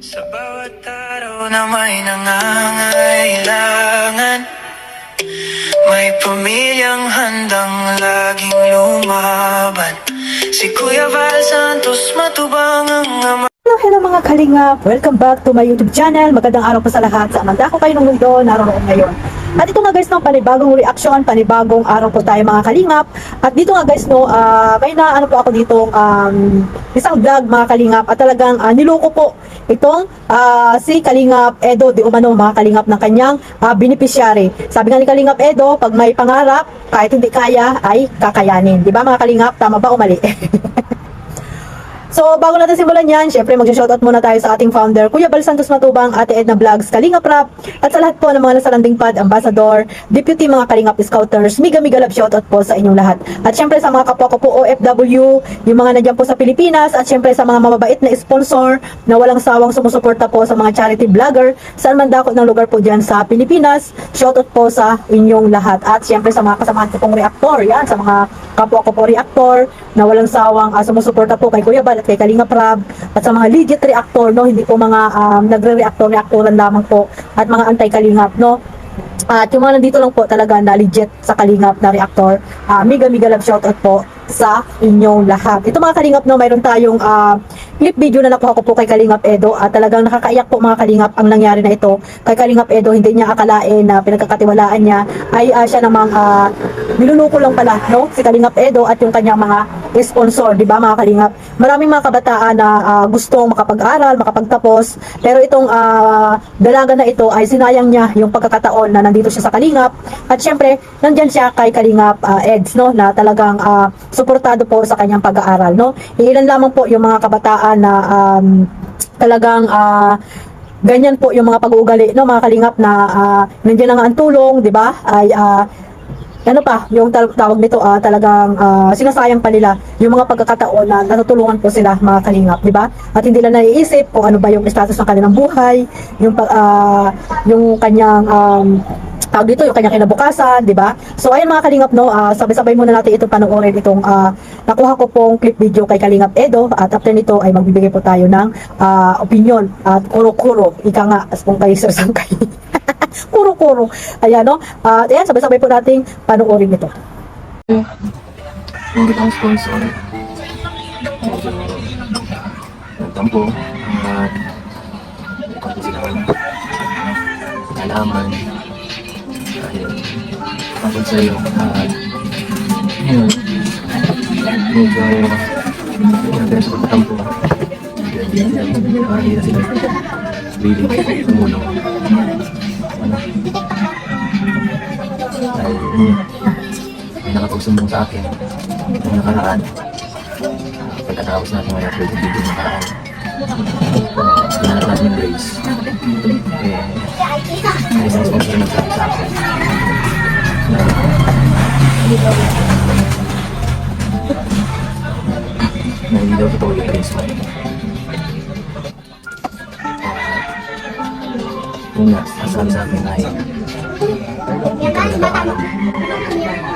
Sa bawat araw na may nangangailangan, may pamilyang handang laging lumaban. Si Kuya Val Santos matubang ang ama. Hello mga kalingap! Welcome back to my YouTube channel. Magandang araw po sa lahat. Sa amanda ko kayo ng mundo, naroon ngayon. At ito nga guys, no, panibagong reaction, panibagong araw po tayo mga kalingap. At dito nga guys, no, may na ano po ako ditong isang vlog mga kalingap. At talagang niloko po itong si Kalingap Edo di umano mga kalingap ng kanyang beneficiary. Sabi nga ni Kalingap Edo, pag may pangarap, kahit hindi kaya, ay kakayanin. Di ba mga kalingap? Tama ba o mali? So, bago natin simulan yan, syempre mag-shoutout muna tayo sa ating founder, Kuya Val Santos Matubang, Ate Edna Vlogs, Kalingap Rap, at sa lahat po ng mga nasa landing pad, ambassador, deputy mga Kalingap Scouters, mega love shoutout po sa inyong lahat. At syempre sa mga kapwa ko po OFW, yung mga nandiyan po sa Pilipinas, at syempre sa mga mababait na sponsor na walang sawang sumusuporta po sa mga charity vlogger, saan man dako ng lugar po dyan sa Pilipinas, shoutout po sa inyong lahat. At syempre sa mga kasamahan ko pong reactor, yan, sa mga kapwa ko po reactor, na walang sawang sumusuporta po kay Kuya Val at kay Kalingap Rab, at sa mga legit reactor, no, hindi po mga reactoran lamang po, at mga anti-Kalingap, no. At yung mga nandito lang po talaga na legit sa Kalingap na reactor, mega love shoutout po sa inyong lahat. Ito mga Kalingap, no, mayroon tayong clip video na nakuha ko po kay Kalingap Edo, at talagang nakakaiyak po mga Kalingap ang nangyari na ito kay Kalingap Edo. Hindi niya akalain na pinagkakatiwalaan niya ay siya namang niluluko lang pala, no, si Kalingap Edo at yung kanyang mga sponsor, di ba mga Kalingap? Maraming mga kabataan na gustong makapag-aral, makapagtapos, pero itong dalaga na ito ay sinayang niya yung pagkakataon na nandito siya sa Kalingap. At syempre, nandyan siya kay Kalingap Eds, no, na talagang suportado po sa kanyang pag-aaral, no. Ilan lamang po yung mga kabataan na talagang ganyan po yung mga pag-uugali, no, mga Kalingap, na nandiyan na nga ang tulong, di ba? Ay ano pa, yung tawag nito, talagang sinasayang pa nila yung mga pagkakataon na natutulungan po sila mga Kalingap, di ba? At hindi nila naiisip kung ano ba yung status ng kanilang buhay, yung kanyang tawag dito, yung kanyang kinabukasan, di ba? So ayun mga Kalingap, no, sabay-sabay muna natin itong panoorin itong nakuha ko pong clip video kay Kalingap Edo, at after nito ay magbibigay po tayo ng opinion at kuro-kuro, ika nga, kung kayo sir-sangkay. Kuro-kuro. Ayan, no? Ayan, sabay-sabay po nating panoorin ito. Hindi kang sponsor. Nagtampo. At hindi sila nalaman. Dahil tungkol sa'yo. At yun. Medyo natin sa pagkatampo. Hindi na sila really tumulong. Dahil may nakapagsumbong sa akin yung nakaraan. Pagkatapos natin may upload yung video nakaraan, ginanap natin yung Grace. May isang sponsor na nagsabi sa akin na hindi daw totoo yung Grace mo. Yun nga, nasabi sa akin ay hindi ka nagkakalam.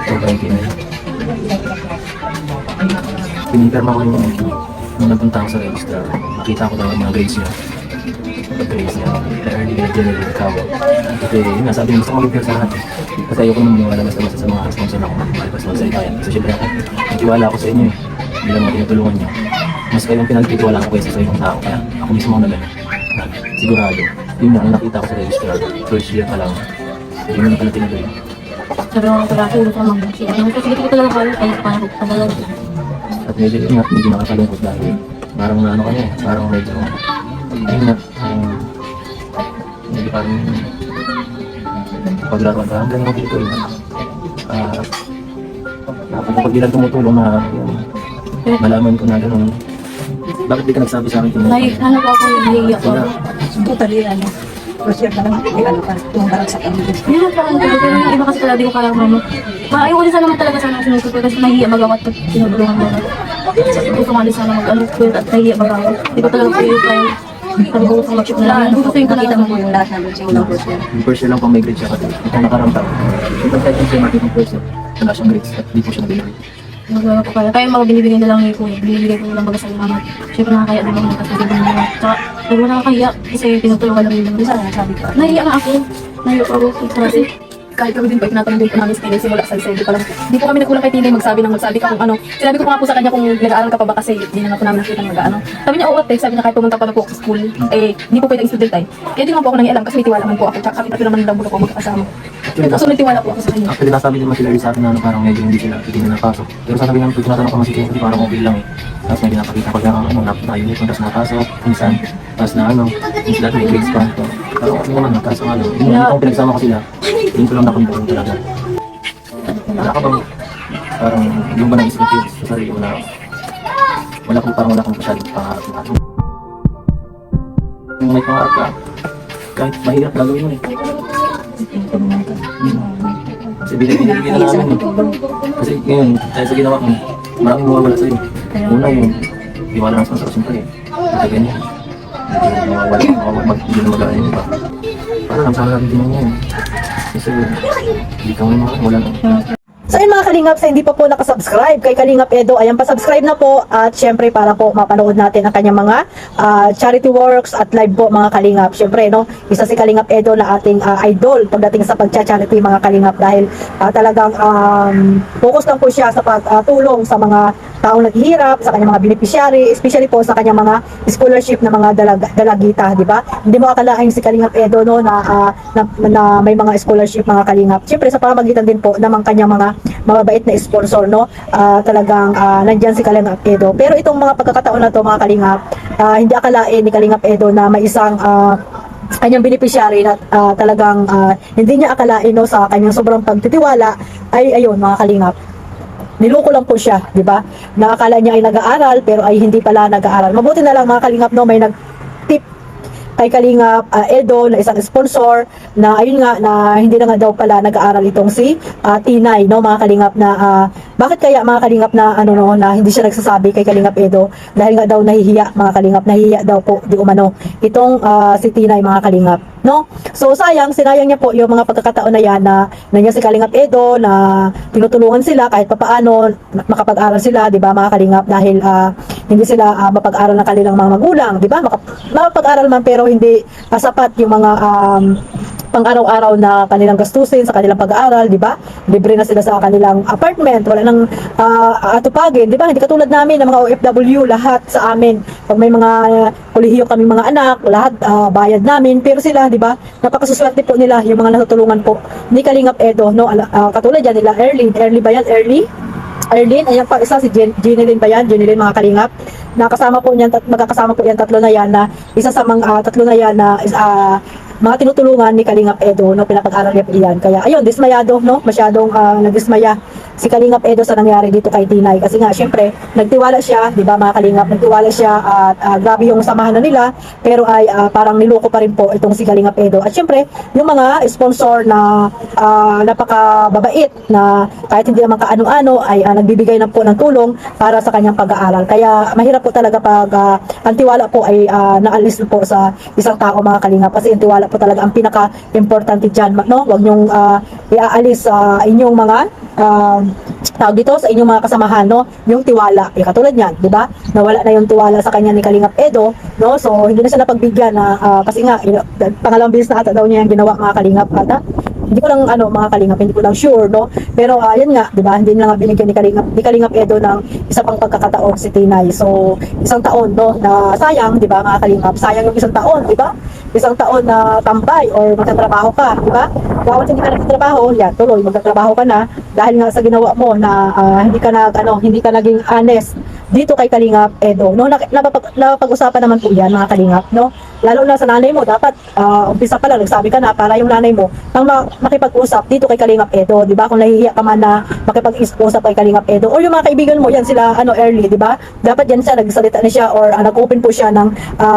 Ito ba yung pinay? Pinipirma ko yung napunta ko sa register. Nakita ko daw yung mga grades niya. Grades niya, early general cover. Kasi yun nga, sabi gusto ko mag-repair sa lahat. Kasi ayoko nung maniwala basta sa mga sponsor na ako. Malipas lang sa itayan. Kasi syempre ako, nagtiwala ako sa inyo eh. Bilang mga tinutulungan niyo. Mas kayong pinagtitiwala ko kaysa sa ibang tao. Kaya ako mismo ang nagano. Sigurado. Yun nga, nakita ko sa register. First year pa lang. Hindi mo na pala tinuloy. Sabi ko pala, tulog ka mag-sige. Kasi ko talaga pala, ay panalag. At medyo yun nga, hindi nakakalungkot dahil parang ano ka na eh, parang medyo yun nga, medyo parang paglaruan ka, hanggang ako dito yun. Kapag di lang tumutulong na malaman ko na gano'n, bakit di ka nagsabi sa akin kung Ano pa ako, nahihiyak ako. Totally, first year ka lang, tumarang sa kanila. Hindi na parang talaga, yung iba kasi talaga di ko parang ayaw ko din sana naman talaga sana sinusunod ko kasi nahihiya magawa at tinutulungan mo. Gusto nga din sana mag-alukul at nahihiya magawa. Hindi ko talaga kayo kayo. Sabi ko gusto mag-ship na lang. Gusto yung nakita mo yung lahat ng yung unang first year. yung first year lang pang may grade siya kasi itong nakarang taon. Yung kahit yung siya natin yung first year, wala siyang grades at di po siya nag-grade. Magawa ko kaya. Kaya yung mga binibigay na lang ni Kuya, binibigay ko na lang baga sa mama. Siyempre nakakaya din ako magkasabay din nila. Tsaka, huwag mo nakakaya kasi tinutulungan lang nila. Minsan, sabi ko, nahiya nga ako. Nahiya ko ako. Kasi, kahit kami din po, tinatanong din po namin si Tinay simula sa Lisay. Hindi po kami nagkulang kay Tinay magsabi ka kung ano. Sinabi ko pa nga po sa kanya kung nag-aaral ka pa ba kasi hindi na nga po namin nakita mag-ano. Sabi niya, oo ate, sabi niya kahit pumunta pa na po ako sa school, eh, hindi po pwedeng student tayo. Kaya di naman po ako nangialam kasi may tiwala man po ako. Tsaka kami tatlo naman lang po ako magkakasama. So may tiwala po ako sa kanya. Actually, nasabi din naman sila sa akin na ano, parang medyo hindi sila hindi na napasok. Pero sasabi naman, pag tinatanong ko naman si Tinay, parang okay lang eh. Tapos may pinapakita ko na ano, napatayo nito, tapos napasok, minsan, tapos na ano, yung sila may grades pa. Parang okay naman, tapos ano, yung akong pinagsama ko sila, yun ko lang nakumpong talaga. Wala ka bang, parang, yung ba naisip natin sa sarili mo na, parang wala kang masyadong pangarap. Yung may pangarap ka, kahit mahirap gagawin mo eh. Kasi binibigyan na namin eh. Kasi ngayon, dahil sa ginawa mo, maraming mawawala sa'yo. Una yung iwala ng sponsor, siyempre eh. Ito ganyan. Hindi na mag-aano yung iba. Parang lang sa natin din ngayon. Kasi hindi ka ngayon wala na. So yun mga Kalingap, sa hindi pa po nakasubscribe kay Kalingap Edo, ayan pa subscribe na po at syempre para po mapanood natin ang kanyang mga charity works at live po mga Kalingap. Syempre no, isa si Kalingap Edo na ating idol pagdating sa pagcha-charity mga Kalingap dahil talagang focus lang po siya sa pagtulong sa mga taong naghihirap, sa kanyang mga beneficiary, especially po sa kanyang mga scholarship na mga dalagita, di ba? Hindi mo akalain si Kalingap Edo no na may mga scholarship mga Kalingap. Syempre sa pamamagitan din po ng kanyang mga mababait na sponsor no, talagang nandyan si Kalingap Edo. Pero itong mga pagkakataon na to mga Kalingap, hindi akalain ni Kalingap Edo na may isang kanyang beneficiary na talagang hindi niya akalain no, sa kanyang sobrang pagtitiwala ay ayun mga Kalingap, niloko lang po siya, di ba? Nakakala niya ay nag-aaral pero ay hindi pala nag-aaral. Mabuti na lang mga Kalingap no, may nag-tip kay Kalingap Edo na isang sponsor na ayun nga na hindi na nga daw pala nag-aaral itong si Tinay no mga Kalingap na bakit kaya mga Kalingap na ano no na hindi siya nagsasabi kay Kalingap Edo dahil nga daw nahihiya mga Kalingap, nahihiya daw po di umano itong si Tinay mga Kalingap no. So sinayang niya po yung mga pagkakataon na yan na nandiyan si Kalingap Edo na tinutulungan sila kahit papaano makapag-aral sila di ba mga Kalingap dahil hindi sila mapag-aral ng kanilang mga magulang di ba, makapag-aral man pero hindi sapat yung mga pang-araw-araw na kanilang gastusin sa kanilang pag-aaral, di ba? Libre na sila sa kanilang apartment, wala nang atupagin, di ba? Hindi katulad namin ng mga OFW, lahat sa amin. Pag may mga kolehiyo kaming mga anak, lahat bayad namin, pero sila, di ba? Napakasuswerte po nila yung mga natutulungan po ni Kalingap Edo, no? Katulad yan nila, Early ba yan? Arlene, ayan pa isa si Jeneline ba yan? Jeneline mga Kalingap. Nakasama po niyan, magkakasama po yan tatlo na yan na isa sa mga tatlo na yan na mga tinutulungan ni Kalingap Edo no, pinapag-aral niya po yan. Kaya ayun, dismayado no, masyadong nagdismaya si Kalingap Edo sa nangyari dito kay Tinay kasi nga syempre nagtiwala siya, di ba mga Kalingap, nagtiwala siya at grabe yung samahan na nila pero ay parang niloko pa rin po itong si Kalingap Edo. At syempre yung mga sponsor na napakababait na kahit hindi naman kaano-ano ay nagbibigay na po ng tulong para sa kanyang pag-aaral. Kaya mahirap po talaga pag ang tiwala po ay naalis po sa isang tao mga Kalingap kasi yung tiwala po talaga ang pinaka-importante dyan, no? Huwag nyong iaalis sa inyong mga tawag dito sa inyong mga kasamahan, no? Yung tiwala. Katulad niyan, di ba? Nawala na yung tiwala sa kanya ni Kalingap Edo, no? So, hindi na siya napagbigyan na kasi nga, pangalawang bilis na ata daw niya yung ginawa mga Kalingap ata. Hindi ko lang mga Kalingap, hindi ko lang sure no. Pero yan nga, 'di ba? Hindi na nga binigyan ni Kalingap Edo ng isa pang pagkakataon si Tinay. So, isang taon no na sayang, 'di ba mga Kalingap? Sayang yung isang taon, 'di ba? Isang taon na tambay or magtatrabaho ka, 'di ba? Bawat hindi ka nagtatrabaho, yan, tuloy magtatrabaho ka na dahil nga sa ginawa mo na hindi ka naging honest dito kay Kalingap Edo no. Napag-usapan naman po yan mga Kalingap no. Lalo na sa nanay mo, dapat umpisa pa lang nagsabi ka na para yung nanay mo nang makipag-usap dito kay Kalingap Edo, di ba? Kung nahihiya ka man na makipag-usap kay Kalingap Edo or yung mga kaibigan mo yan sila Early, di ba? Dapat yan siya nagsalita na siya or nag-open po siya ng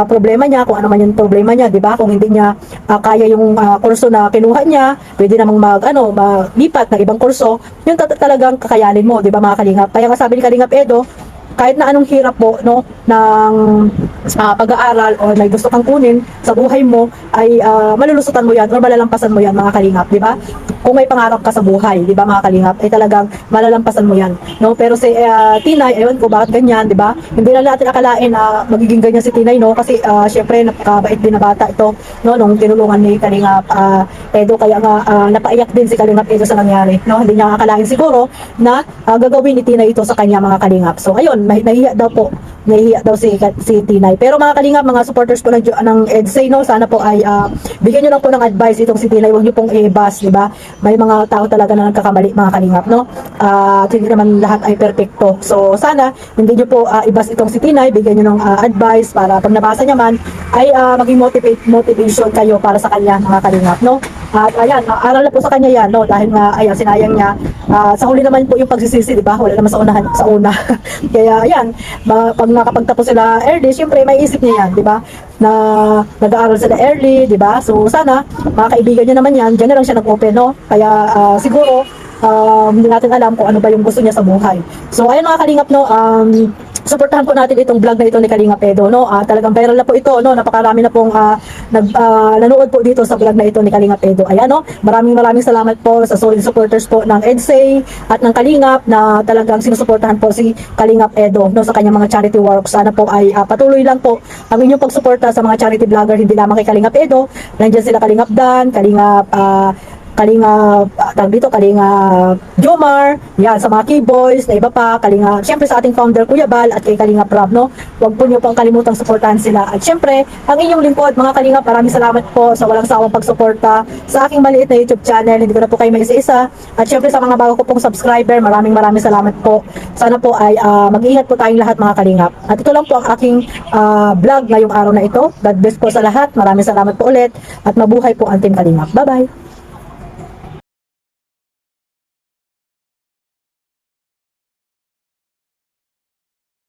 problema niya, kung ano man yung problema niya, di ba? Kung hindi niya kaya yung kurso na kinuha niya, pwede namang maglipat ng ibang kurso. Yun talagang kakayanin mo, di ba mga Kalingap? Kaya nga sabi ni Kalingap Edo, kahit na anong hirap po no ng pag-aaral o may gusto kang kunin sa buhay mo ay malulusutan mo yan or malalampasan mo yan mga Kalingap, di ba? kung may pangarap ka sa buhay, di ba mga kalingap, ay talagang malalampasan mo yan, no? Pero si Tinay, ewan ko bakit ganyan, di ba? Hindi na natin akalain na magiging ganyan si Tinay, no? Kasi syempre napakabait din na bata ito, no? Nung tinulungan ni Kalingap Edo, kaya nga napaiyak din si Kalingap Edo sa nangyari, no? Hindi niya akalain siguro na gagawin ni Tinay ito sa kanya, mga kalingap. So ayun, nahihiya daw po, nahihiya daw si Tinay. Pero mga kalingap, mga supporters po ng EDSA, no? Sana po ay bigyan nyo lang po ng advice itong si Tinay, huwag nyo pong i-bus, di ba? May mga tao talaga na nagkakamali, mga kalingap, no? At hindi naman lahat ay perfecto. So sana hindi nyo po i-bus itong si Tinay, bigyan nyo ng advice para pag nabasa niya man ay maging motivation kayo para sa kanya, mga kalingap, no? At ayan, aral na po sa kanya yan, no? Dahil nga, ayan, sinayang niya. Sa huli naman po yung pagsisisi, di ba? Wala naman sa una. Kaya, ayan, pag nakapagtapos sila early, syempre, may isip niya yan, di ba? Na nag-aaral sila early, di ba? So, sana, mga kaibigan niya naman yan, dyan na lang siya nag-open, no? Kaya, siguro, hindi natin alam kung ano ba yung gusto niya sa buhay. So, ayun mga kalingap, no? Suportahan po natin itong vlog na ito ni Kalingap Edo, no? Talagang viral na po ito, no? Napakarami na pong nanood po dito sa vlog na ito ni Kalingap Edo. Ayan, no? Maraming salamat po sa solid supporters po ng EDSA at ng Kalingap na talagang sinusuportahan po si Kalingap Edo, no? Sa kanyang mga charity work. Sana po ay patuloy lang po ang inyong pagsuporta sa mga charity vlogger, hindi lamang kay Kalingap Edo. Nandiyan sila Kalingap Dan, Kalingap Kalinga Jomar, yan, sa mga K-Boys, na iba pa, syempre sa ating founder Kuya Bal at kay Kalinga Prab, no? Huwag po niyo pong kalimutang suportahan sila. At syempre, ang inyong lingkod, mga Kalinga, maraming salamat po sa walang sawang pagsuporta sa aking maliit na YouTube channel. Hindi ko na po kayo maisa-isa. At syempre sa mga bago ko pong subscriber, maraming salamat po. Sana po ay mag-ingat po tayong lahat, mga Kalingap. At ito lang po ang aking vlog ngayong araw na ito. God bless po sa lahat. Maraming salamat po ulit. At mabuhay po ang Team Kalingap. Bye-bye!